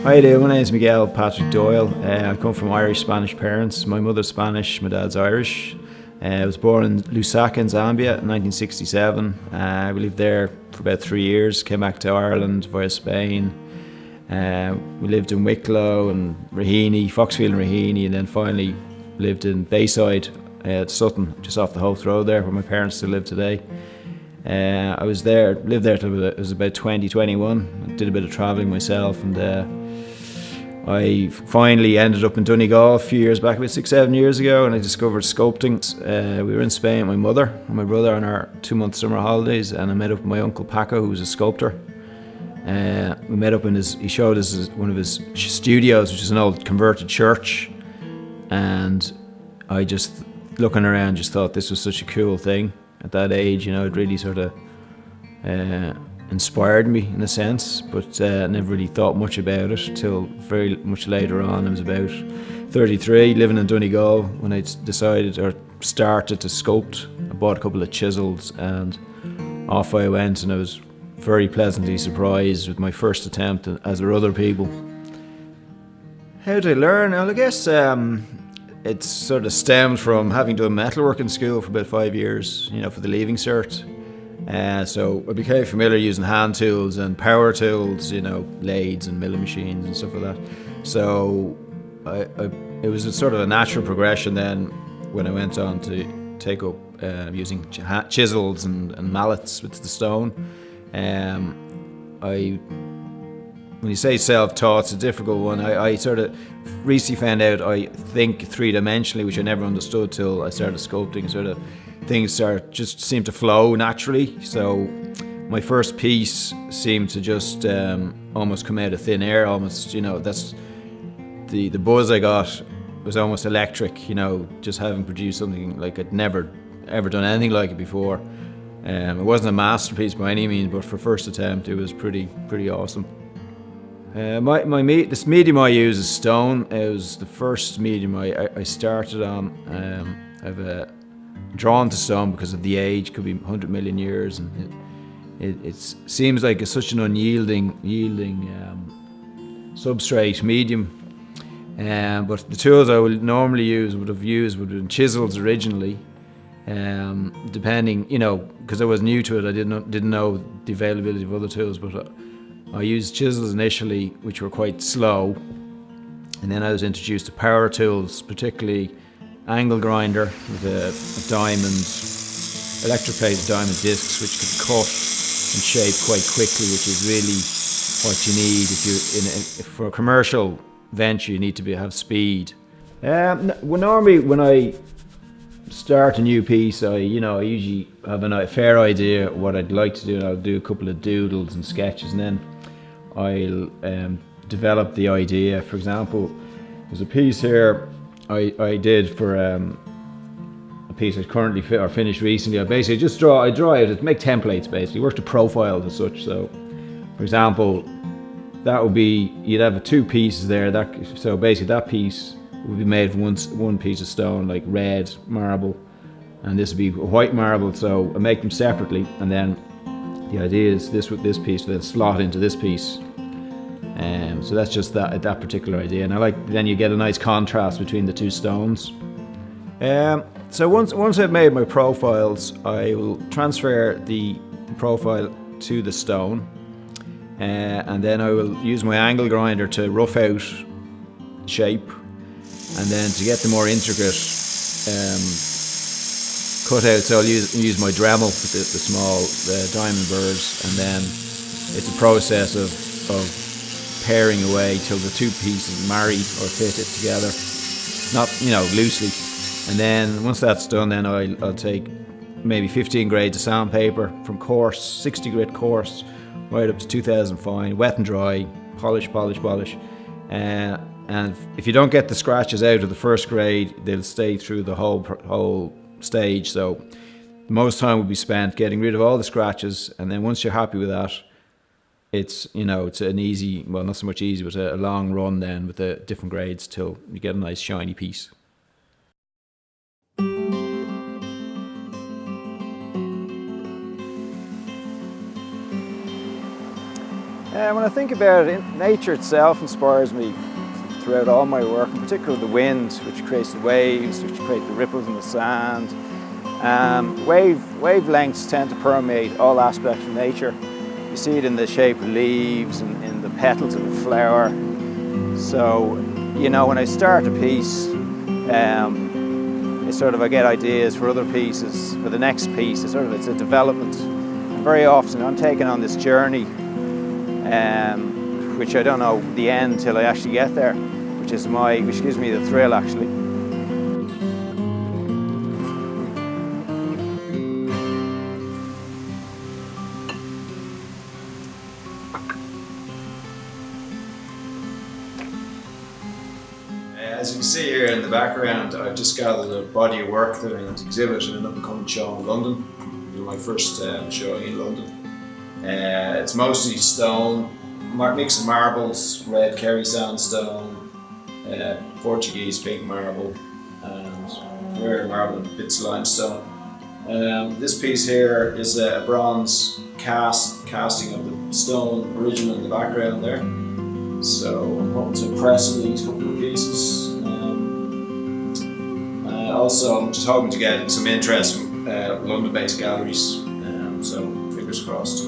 Hi there, my name is Miguel Patrick Doyle. I come from Irish-Spanish parents. My mother's Spanish, my dad's Irish. I was born in Lusaka in Zambia in 1967. We lived there for about 3 years, came back to Ireland via Spain. We lived in Wicklow and Raheny, Foxfield and Raheny, and then finally lived in Bayside at Sutton, just off the Howth Road there, where my parents still live today. I lived there till it was about 2021. I did a bit of travelling myself, and I finally ended up in Donegal a few years back, about 6-7 years ago, and I discovered sculpting. We were in Spain with my mother and my brother on our 2-month summer holidays, and I met up with my uncle Paco, who was a sculptor. We met up he showed us one of his studios, which is an old converted church, and I just, looking around, just thought this was such a cool thing. At that age, it really sort of inspired me in a sense, but never really thought much about it till very much later on. I was about 33, living in Donegal, when I decided or started to sculpt. I bought a couple of chisels and off I went, and I was very pleasantly surprised with my first attempt, as were other people. How did I learn? Well, I guess it sort of stemmed from having done metalwork school for about 5 years, for the leaving cert. So I became familiar using hand tools and power tools, lathes and milling machines and stuff like that. So it was a sort of a natural progression then when I went on to take up using chisels and mallets with the stone. When you say self-taught, it's a difficult one. I sort of recently found out I think three-dimensionally, which I never understood till I started sculpting. Sort of things just seem to flow naturally. So my first piece seemed to just almost come out of thin air. Almost, that's the buzz I got was almost electric. Just having produced something like I'd never ever done anything like it before. It wasn't a masterpiece by any means, but for first attempt, it was pretty awesome. This medium I use is stone. It was the first medium I started on. I've drawn to stone because of the age. Could be 100 million years, and it seems like it's such an unyielding substrate medium. But the tools I would normally would have been chisels originally. Depending, because I was new to it, I didn't know the availability of other tools, but I used chisels initially, which were quite slow, and then I was introduced to power tools, particularly angle grinder with a electroplated diamond discs, which could cut and shape quite quickly, which is really what you need for a commercial venture. You need to have speed. Normally when I start a new piece, I usually have a fair idea what I'd like to do, and I'll do a couple of doodles and sketches, and then I'll develop the idea. For example, there's a piece here I did for a piece I currently finished recently. I basically just draw it to make templates, basically work to profiles as such. So for example, that would be, you'd have 2 pieces there, so basically that piece would be made from one piece of stone, like red marble, and this would be white marble. So I make them separately, and then the idea is this piece will then slot into this piece. So that's just that particular idea, and then you get a nice contrast between the 2 stones. So once I've made my profiles, I will transfer the profile to the stone, and then I will use my angle grinder to rough out shape. And then to get the more intricate cutouts, I'll use my Dremel with the small diamond burrs, and then it's a process of pairing away till the 2 pieces marry or fit it together, not loosely. And then once that's done, then I'll take maybe 15 grades of sandpaper from coarse, 60 grit coarse, right up to 2000 fine, wet and dry, polish. And if you don't get the scratches out of the first grade, they'll stay through the whole stage. So most time will be spent getting rid of all the scratches, and then once you're happy with that, it's an easy, well, not so much easy, but a long run then with the different grades till you get a nice shiny piece. When I think about it, nature itself inspires me throughout all my work, in particular the wind, which creates the waves, which create the ripples in the sand. Wavelengths tend to permeate all aspects of nature. You see it in the shape of leaves and in the petals of a flower. So, you know, when I start a piece, it's sort of I get ideas for other pieces, for the next piece. It's a development. And very often I'm taken on this journey, which I don't know the end till I actually get there, which gives me the thrill actually. As you can see here in the background, I've just gathered a body of work that I'm going to exhibit in an up-and-coming show in London. It'll be my first showing in London. It's mostly stone, mix of marbles, red Kerry sandstone, Portuguese pink marble, and rare marble and bits of limestone. This piece here is a bronze casting of the stone original in the background there. So I'm hoping to impress with these couple of pieces. Also, I'm just hoping to get some interest from London-based galleries, so fingers crossed.